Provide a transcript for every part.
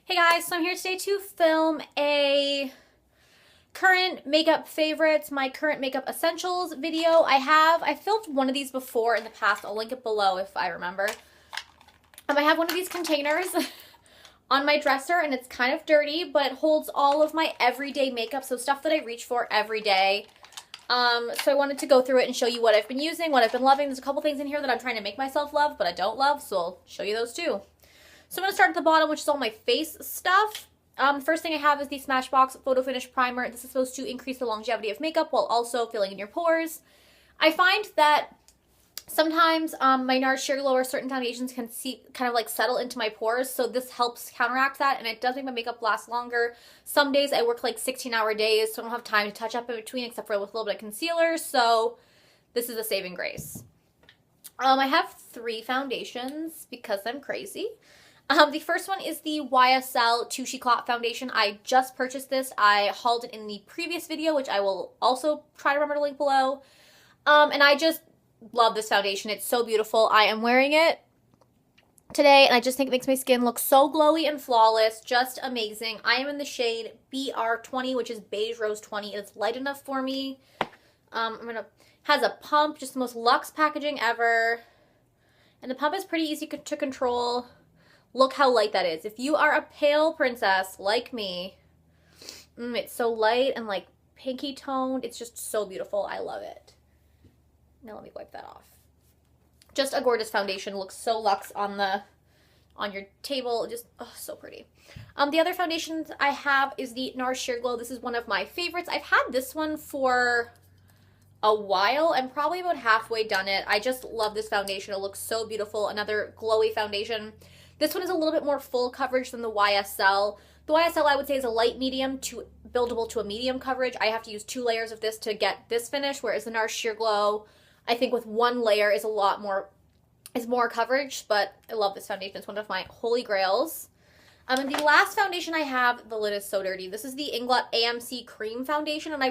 Hey guys, so I'm here today to film a current makeup favorites, my current makeup essentials video. I filmed one of these before in the past. I'll link it below if I remember. I have one of these containers on my dresser and it's kind of dirty, but it holds all of my everyday makeup, so stuff that I reach for every day. So I wanted to go through it and show you what I've been using, what I've been loving. There's a couple things in here that I'm trying to make myself love, but I don't love, so I'll show you those too. So I'm going to start at the bottom, which is all my face stuff. First thing I have is the Smashbox Photo Finish Primer. This is supposed to increase the longevity of makeup while also filling in your pores. I find that sometimes my NARS Sheer Glow or certain foundations can kind of like settle into my pores, so this helps counteract that, and it does make my makeup last longer. Some days I work like 16-hour days, so I don't have time to touch up in between except for with a little bit of concealer, so this is a saving grace. I have 3 foundations because I'm crazy. The first one is the YSL Touche Clot Foundation. I just purchased this. I hauled it in the previous video, which I will also try to remember to link below. And I just love this foundation. It's so beautiful. I am wearing it today, and I just think it makes my skin look so glowy and flawless. Just amazing. I am in the shade BR20, which is Beige Rose 20. It's light enough for me. Has a pump, just the most luxe packaging ever. And the pump is pretty easy to control. Look how light that is. If you are a pale princess like me, it's so light and like pinky toned. It's just so beautiful. I love it. Now let me wipe that off. Just a gorgeous foundation. Looks so luxe on your table. Just so pretty. The other foundations I have is the NARS Sheer Glow. This is one of my favorites. I've had this one for a while. I'm probably about halfway done it. I just love this foundation. It looks so beautiful. Another glowy foundation. This one is a little bit more full coverage than the YSL. The YSL, I would say, is a light medium to buildable to a medium coverage. I have to use 2 layers of this to get this finish, whereas the NARS Sheer Glow, I think with 1 layer is more coverage, but I love this foundation. It's one of my holy grails. And the last foundation I have, the lid is so dirty. This is the Inglot AMC Cream Foundation, and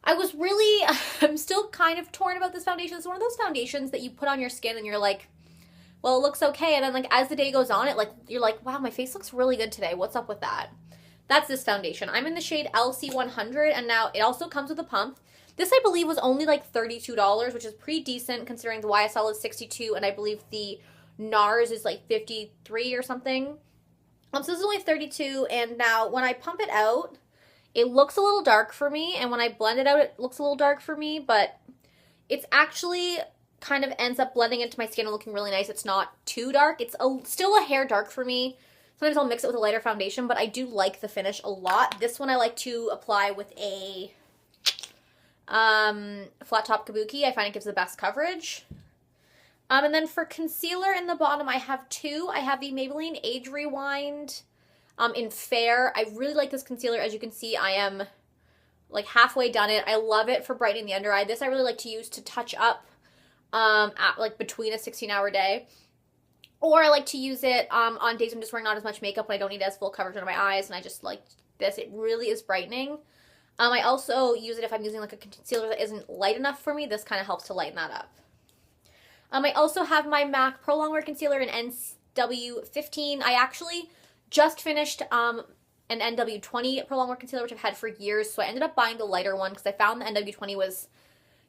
I'm still kind of torn about this foundation. It's one of those foundations that you put on your skin and you're like, well, it looks okay, and then like as the day goes on, you're like, wow, my face looks really good today. What's up with that? That's this foundation. I'm in the shade LC100, and now it also comes with a pump. This, I believe, was only like $32, which is pretty decent considering the YSL is $62, and I believe the NARS is like $53 or something. So this is only $32, and now when I pump it out, it looks a little dark for me, and when I blend it out, it looks a little dark for me, but it's actually kind of ends up blending into my skin and looking really nice. It's not too dark. It's still a hair dark for me. Sometimes I'll mix it with a lighter foundation, but I do like the finish a lot. This one I like to apply with a flat top kabuki. I find it gives the best coverage. And then for concealer in the bottom, I have 2. I have the Maybelline Age Rewind in Fair. I really like this concealer. As you can see, I am like halfway done it. I love it for brightening the under eye. This I really like to use to touch up like between a 16-hour day, or I like to use it on days I'm just wearing not as much makeup and I don't need as full coverage under my eyes, and I just like this. It really is brightening. I also use it if I'm using like a concealer that isn't light enough for me. This kind of helps to lighten that up. I also have my MAC Pro Longwear Concealer in NW15. I actually just finished an NW20 Pro Longwear Concealer, which I've had for years, so I ended up buying the lighter one because I found the NW20 was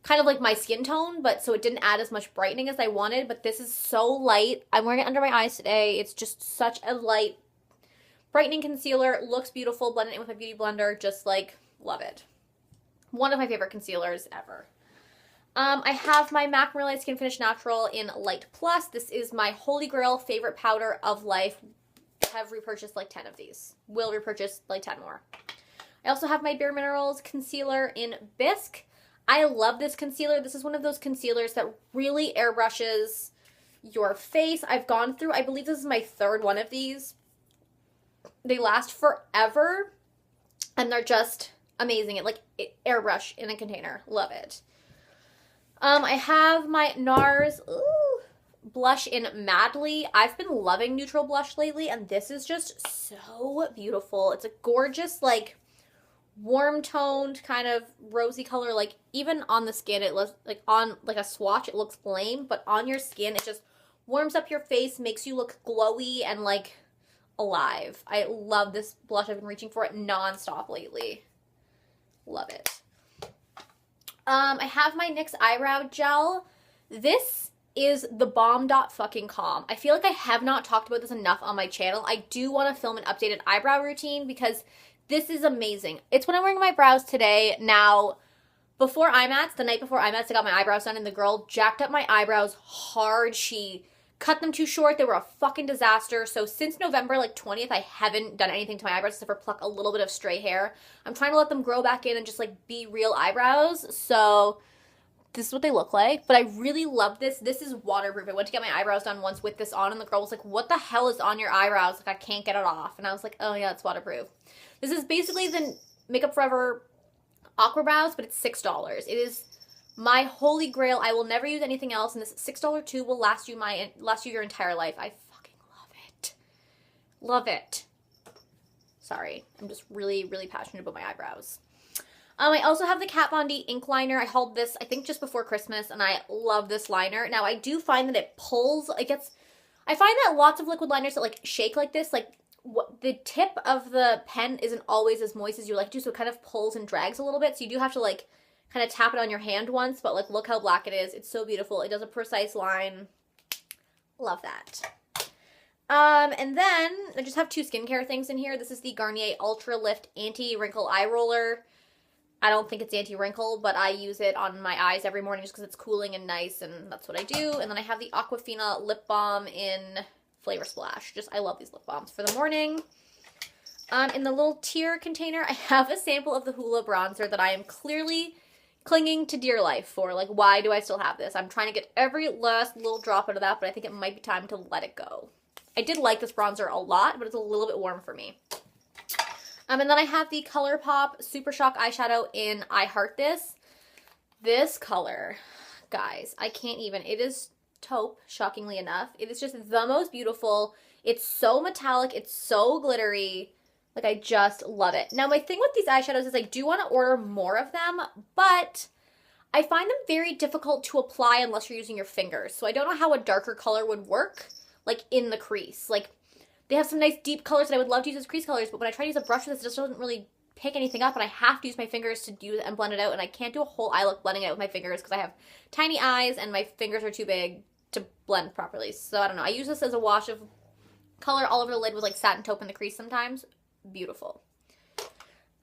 kind of like my skin tone, but so it didn't add as much brightening as I wanted, but this is so light. I'm wearing it under my eyes today. It's just such a light brightening concealer. It looks beautiful. Blending it with my beauty blender. Just like, love it. One of my favorite concealers ever. I have my MAC Real Skin Finish Natural in Light Plus. This is my holy grail favorite powder of life. Have repurchased like 10 of these. Will repurchase like 10 more. I also have my Bare Minerals concealer in Bisque. I love this concealer. This is one of those concealers that really airbrushes your face. I've gone through, I believe this is my 3rd one of these. They last forever, and they're just amazing. It airbrush in a container. Love it. I have my NARS blush in Madly. I've been loving neutral blush lately, and this is just so beautiful. It's a gorgeous, like, warm toned kind of rosy color. Like even on the skin it looks like on like a swatch it looks lame, but on your skin it just warms up your face, makes you look glowy and like alive. I love this blush. I've been reaching for it nonstop lately. Love it. I have my NYX eyebrow gel. This is the bomb dot fucking calm. I feel like I have not talked about this enough on my channel. I do want to film an updated eyebrow routine because this is amazing. It's when I'm wearing my brows today. Now, before IMATS, the night before IMATS, I got my eyebrows done and the girl jacked up my eyebrows hard. She cut them too short. They were a fucking disaster. So since November, like 20th, I haven't done anything to my eyebrows except for pluck a little bit of stray hair. I'm trying to let them grow back in and just like be real eyebrows. So this is what they look like. But I really love this. This is waterproof. I went to get my eyebrows done once with this on and the girl was like, what the hell is on your eyebrows? Like, I can't get it off. And I was like, oh yeah, it's waterproof. This is basically the Makeup Forever Aqua Brows, but it's $6. It is my holy grail. I will never use anything else, and this $6 tube will last you your entire life. I fucking love it. Love it. Sorry, I'm just really, really passionate about my eyebrows. I also have the Kat Von D ink liner. I hauled this, I think, just before Christmas, and I love this liner. Now, I do find that it pulls. I find that lots of liquid liners that, like, shake like this, like, the tip of the pen isn't always as moist as you like to, so it kind of pulls and drags a little bit, so you do have to, like, kind of tap it on your hand once, but, like, look how black it is. It's so beautiful. It does a precise line. Love that. And then I just have two skincare things in here. This is the Garnier Ultra Lift Anti-Wrinkle Eye Roller. I don't think it's anti-wrinkle, but I use it on my eyes every morning just because it's cooling and nice, and that's what I do. And then I have the Aquafina Lip Balm in Flavor Splash. I love these lip balms for the morning. In the little tear container, I have a sample of the Hoola bronzer that I am clearly clinging to dear life for. Like, why do I still have this? I'm trying to get every last little drop out of that, but I think it might be time to let it go. I did like this bronzer a lot, but it's a little bit warm for me. And then I have the ColourPop Super Shock eyeshadow in I Heart This. This color, guys, I can't even. It is taupe, shockingly enough. It is just the most beautiful. It's so metallic. It's so glittery. Like, I just love it. Now, my thing with these eyeshadows is I do want to order more of them, but I find them very difficult to apply unless you're using your fingers. So I don't know how a darker color would work, like, in the crease. Like, they have some nice deep colors that I would love to use as crease colors, but when I try to use a brush with this, it just doesn't really pick anything up, and I have to use my fingers to do and blend it out, and I can't do a whole eye look blending it out with my fingers because I have tiny eyes and my fingers are too big to blend properly. So I don't know. I use this as a wash of color all over the lid with like satin taupe in the crease sometimes. Beautiful.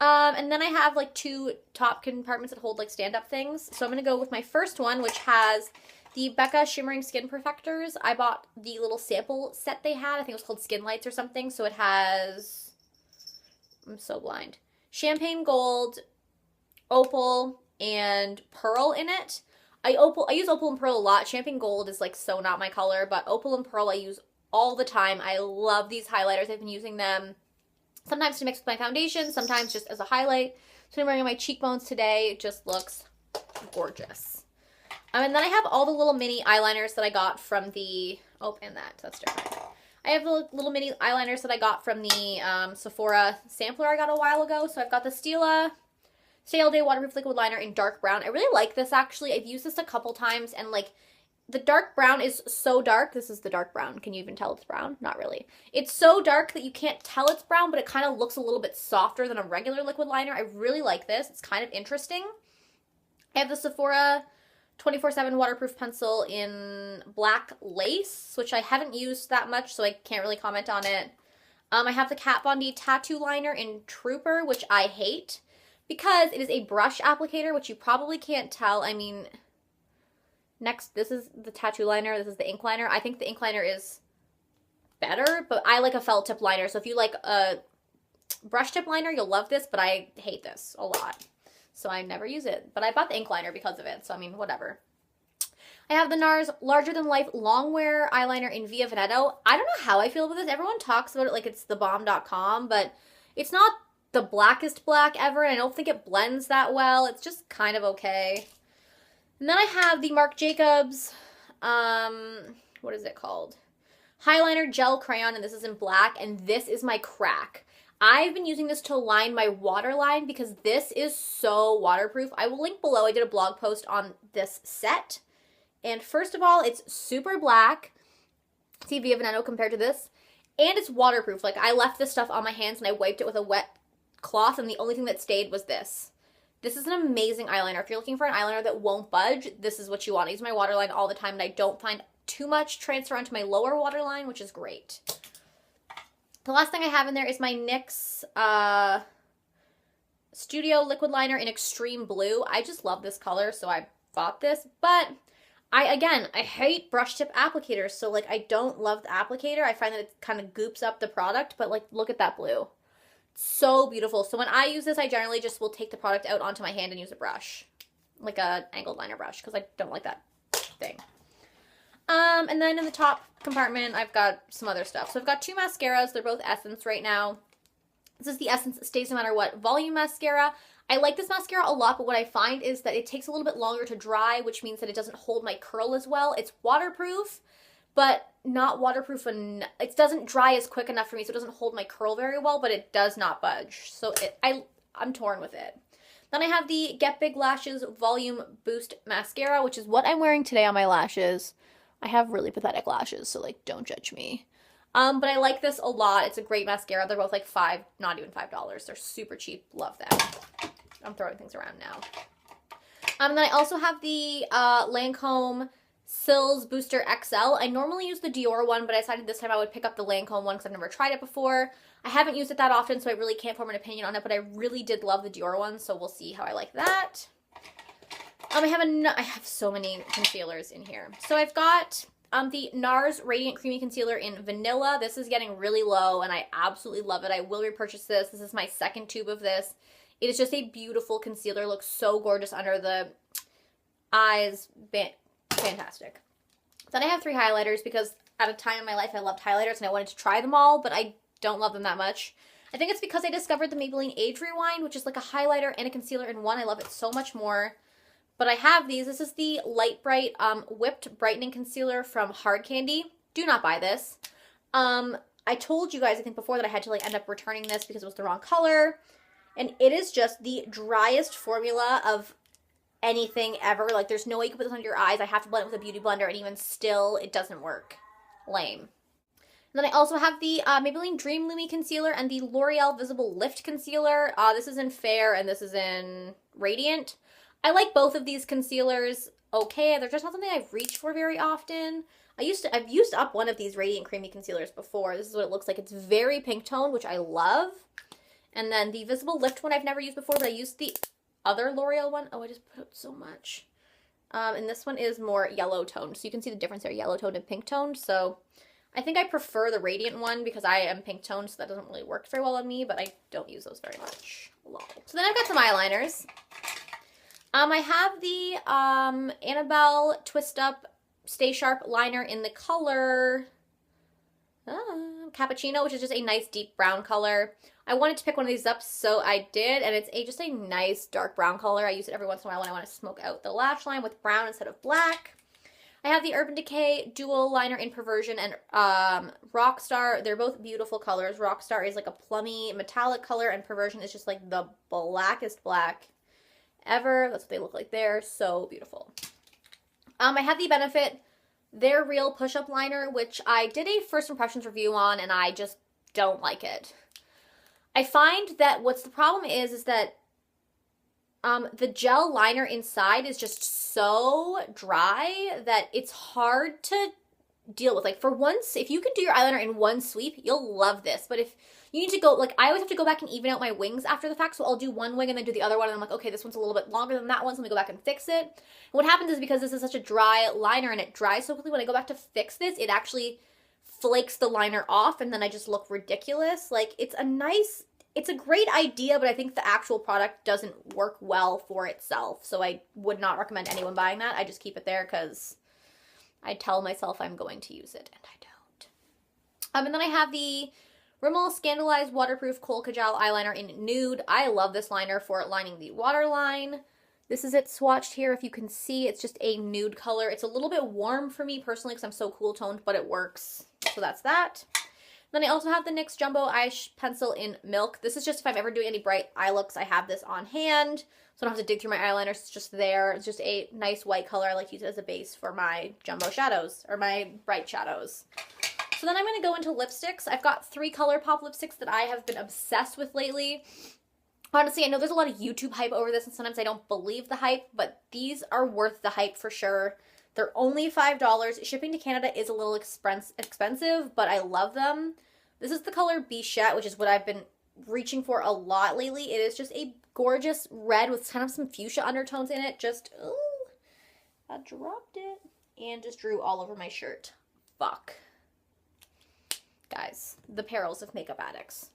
And then I have like two top compartments that hold like stand-up things. So I'm going to go with my first one, which has the Becca Shimmering Skin Perfectors. I bought the little sample set they had. I think it was called Skin Lights or something. So it has, I'm so blind, champagne gold, opal, and pearl in it. I use opal and pearl a lot. Champagne gold is like so not my color, but opal and pearl I use all the time. I love these highlighters. I've been using them sometimes to mix with my foundation, sometimes just as a highlight. So I'm wearing my cheekbones today. It just looks gorgeous. And then I have all the little mini eyeliners that I got from the, oh, and that's different. I have the little mini eyeliners that I got from the Sephora sampler I got a while ago. So I've got the Stila Stay All Day Waterproof Liquid Liner in dark brown. I really like this, actually. I've used this a couple times, and like the dark brown is so dark. This is the dark brown. Can you even tell it's brown? Not really. It's so dark that you can't tell it's brown, but it kind of looks a little bit softer than a regular liquid liner. I really like this. It's kind of interesting. I have the Sephora 24/7 waterproof pencil in black lace, which I haven't used that much, so I can't really comment on it. I have the Kat Von D tattoo liner in Trooper, which I hate because it is a brush applicator, which you probably can't tell. I mean, next, this is the tattoo liner. This is the ink liner. I think the ink liner is better, but I like a felt tip liner. So if you like a brush tip liner, you'll love this, but I hate this a lot. So I never use it. But I bought the ink liner because of it. So, I mean, whatever. I have the NARS Larger Than Life Longwear Eyeliner in Via Veneto. I don't know how I feel about this. Everyone talks about it like it's the bomb.com, but it's not the blackest black ever, and I don't think it blends that well. It's just kind of okay. And then I have the Marc Jacobs, what is it called? Highliner Gel Crayon, and this is in black, and this is my crack. I've been using this to line my waterline because this is so waterproof. I will link below. I did a blog post on this set. And first of all, it's super black. See Via Veneto compared to this. And it's waterproof. Like, I left this stuff on my hands and I wiped it with a wet cloth, and the only thing that stayed was this. This is an amazing eyeliner. If you're looking for an eyeliner that won't budge, this is what you want. I use my waterline all the time, and I don't find too much transfer onto my lower waterline, which is great. The last thing I have in there is my NYX Studio Liquid Liner in Extreme Blue. I just love this color, so I bought this. But I hate brush tip applicators, so like I don't love the applicator. I find that it kind of goops up the product, but like look at that blue. So beautiful. So when I use this, I generally just will take the product out onto my hand and use a brush, like a angled liner brush, because I don't like that thing. And then in the top compartment, I've got some other stuff. So I've got two mascaras. They're both Essence right now. This is the Essence Stays No Matter What Volume Mascara. I like this mascara a lot, but what I find is that it takes a little bit longer to dry, which means that it doesn't hold my curl as well. It's waterproof, but not waterproof, and it doesn't dry as quick enough for me, so it doesn't hold my curl very well, but it does not budge. So I'm torn with it. Then I have the Get Big Lashes Volume Boost Mascara, which is what I'm wearing today on my lashes. I have really pathetic lashes, so like don't judge me. But I like this a lot. It's a great mascara. They're both like not even $5. They're super cheap. Love them. I'm throwing things around now. Then I also have the Lancome Cils Booster XL. I normally use the Dior one, but I decided this time I would pick up the Lancome one because I've never tried it before. I haven't used it that often, so I really can't form an opinion on it, but I really did love the Dior one, so we'll see how I like that. I have so many concealers in here. So I've got the NARS Radiant Creamy Concealer in Vanilla. This is getting really low, and I absolutely love it. I will repurchase this. This is my second tube of this. It is just a beautiful concealer. Looks so gorgeous under the eyes. Fantastic. Then I have three highlighters because at a time in my life I loved highlighters and I wanted to try them all, but I don't love them that much. I think it's because I discovered the Maybelline Age Rewind, which is like a highlighter and a concealer in one. I love it so much more. But I have these. This is the Light Bright Whipped Brightening Concealer from Hard Candy. Do not buy this. I told you guys, I think before, that I had to like end up returning this because it was the wrong color. And it is just the driest formula of anything ever. Like, there's no way you can put this under your eyes. I have to blend it with a beauty blender, and even still, it doesn't work. Lame. And then I also have the Maybelline Dream Lumi Concealer and the L'Oreal Visible Lift Concealer. This is in Fair, and this is in Radiant. I like both of these concealers okay. They're just not something I've reached for very often. I've used up one of these Radiant Creamy Concealers before. This is what it looks like. It's very pink tone, which I love. And then the Visible Lift one I've never used before, but I used the other L'Oreal one. Oh, I just put out so much. And this one is more yellow toned. So you can see the difference there, yellow toned and pink toned. So I think I prefer the Radiant one because I am pink toned, so that doesn't really work very well on me, but I don't use those very much. Lol. So then I've got some eyeliners. I have the Annabelle Twist Up Stay Sharp liner in the color Cappuccino, which is just a nice deep brown color. I wanted to pick one of these up, so I did, and it's just a nice dark brown color. I use it every once in a while when I want to smoke out the lash line with brown instead of black. I have the Urban Decay Dual Liner in Perversion and Rockstar. They're both beautiful colors. Rockstar is like a plummy metallic color, and Perversion is just like the blackest black ever. That's what they look like there. So beautiful. I have the Benefit They're Real Push-Up Liner, which I did a first impressions review on, and I just don't like it. I find that what's the problem is that the gel liner inside is just so dry that it's hard to deal with. Like, for once, if you can do your eyeliner in one sweep, you'll love this. But if you need to go, like, I always have to go back and even out my wings after the fact, so I'll do one wing and then do the other one, and I'm like, okay, this one's a little bit longer than that one, so let me go back and fix it. And what happens is, because this is such a dry liner and it dries so quickly, when I go back to fix this, it actually flakes the liner off, and then I just look ridiculous. Like, it's a great idea, but I think the actual product doesn't work well for itself, so I would not recommend anyone buying that. I just keep it there because I tell myself I'm going to use it, and I don't. And then I have the Rimmel Scandalized Waterproof Kohl Kajal Eyeliner in Nude. I love this liner for lining the waterline. This is it swatched here. If you can see, it's just a nude color. It's a little bit warm for me personally because I'm so cool toned, but it works. So that's that. Then I also have the NYX Jumbo Eye Pencil in Milk. This is just if I'm ever doing any bright eye looks, I have this on hand. So I don't have to dig through my eyeliners. It's just there. It's just a nice white color. I like to use it as a base for my jumbo shadows, or my bright shadows. So then I'm going to go into lipsticks. I've got 3 ColourPop lipsticks that I have been obsessed with lately. Honestly, I know there's a lot of YouTube hype over this, and sometimes I don't believe the hype, but these are worth the hype for sure. They're only $5. Shipping to Canada is a little expensive, but I love them. This is the color Bichette, which is what I've been reaching for a lot lately. It is just a gorgeous red with kind of some fuchsia undertones in it. Just, ooh, I dropped it and just drew all over my shirt. Fuck. Guys, the perils of makeup addicts.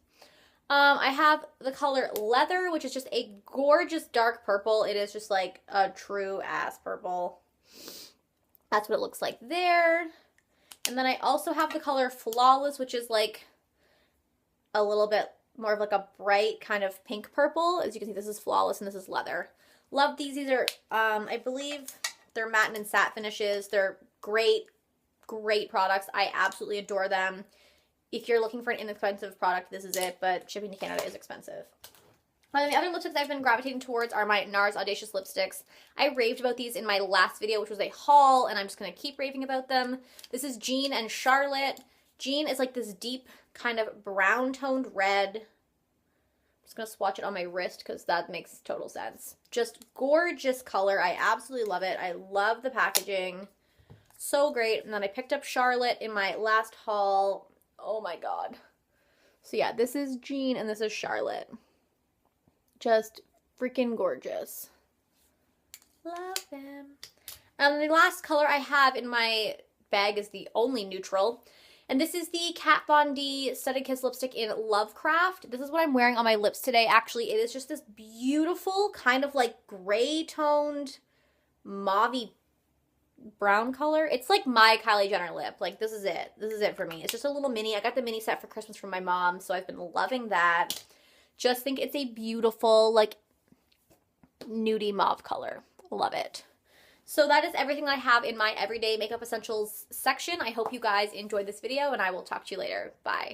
I have the color Leather, which is just a gorgeous dark purple. It is just like a true ass purple. That's what it looks like there. And then I also have the color Flawless, which is like a little bit more of like a bright kind of pink purple. As you can see, this is Flawless and this is Leather. Love these. These are, I believe they're matte and satin finishes. They're great, great products. I absolutely adore them. If you're looking for an inexpensive product, this is it, but shipping to Canada is expensive. And then the other lipsticks I've been gravitating towards are my NARS Audacious lipsticks. I raved about these in my last video, which was a haul, and I'm just going to keep raving about them. This is Jean and Charlotte. Jean is like this deep kind of brown-toned red. I'm just going to swatch it on my wrist because that makes total sense. Just gorgeous color. I absolutely love it. I love the packaging. So great. And then I picked up Charlotte in my last haul. Oh my god. So yeah, this is Jean and this is Charlotte. Just freaking gorgeous. Love them. And the last color I have in my bag is the only neutral. And this is the Kat Von D Studded Kiss lipstick in Lovecraft. This is what I'm wearing on my lips today. Actually, it is just this beautiful kind of like gray toned mauvey brown color. It's like my Kylie Jenner lip. Like, this is it. This is it for me. It's just a little mini. I got the mini set for Christmas from my mom, so I've been loving that. Just think it's a beautiful, like, nudie mauve color. Love it. So that is everything I have in my everyday makeup essentials section. I hope you guys enjoyed this video, and I will talk to you later. Bye.